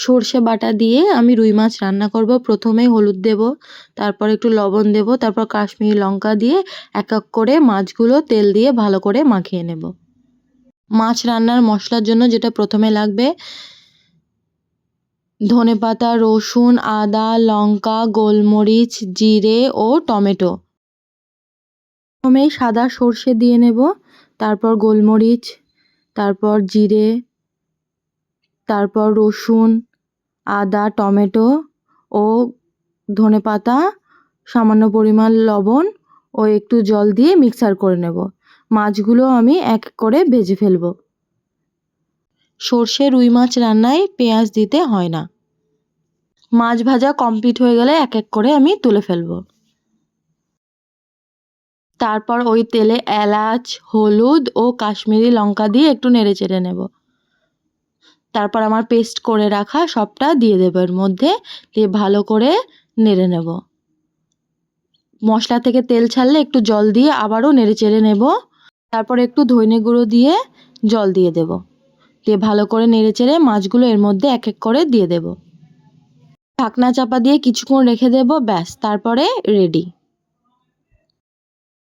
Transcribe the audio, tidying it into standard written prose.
সর্ষে বাটা দিয়ে আমি রুই মাছ রান্না করব। প্রথমেই হলুদ দেব, তারপর একটু লবণ দেব, তারপর কাশ্মীরি লঙ্কা দিয়ে এক এক করে মাছগুলো তেল দিয়ে ভালো করে মাখিয়ে নেব। মাছ রান্নার মশলার জন্য যেটা প্রথমে লাগবে, ধনেপাতা, রসুন, আদা, লঙ্কা, গোলমরিচ, জিরে ও টমেটো। প্রথমেই সাদা সর্ষে দিয়ে নেব, তারপর গোলমরিচ, তারপর জিরে, তারপর রসুন, আদা, টমেটো ও ধনেপাতা, সামান্য পরিমাণ লবণ ও একটু জল দিয়ে মিক্সার করে নেব। মাছগুলো আমি এক এক করে ভেজে ফেলব। সর্ষে রুই মাছ রান্নায় পেঁয়াজ দিতে হয় না। মাছ ভাজা কমপ্লিট হয়ে গেলে এক এক করে আমি তুলে ফেলব। তারপর ওই তেলে এলাচ, হলুদ ও কাশ্মীরি লঙ্কা দিয়ে একটু নেড়ে চেড়ে নেব। তারপর আমার পেস্ট করে রাখা সবটা দিয়ে দেবো এর মধ্যে, দিয়ে ভালো করে নেড়ে নেব। মশলা থেকে তেল ছাড়লে একটু জল দিয়ে আবারও নেড়ে চেড়ে নেব। তারপর একটু ধনে গুঁড়ো দিয়ে জল দিয়ে দেব, দিয়ে ভালো করে নেড়ে চেড়ে মাছগুলো এর মধ্যে এক এক করে দিয়ে দেব। ঢাকনা চাপা দিয়ে কিছুক্ষণ রেখে দেব, ব্যাস তারপরে রেডি।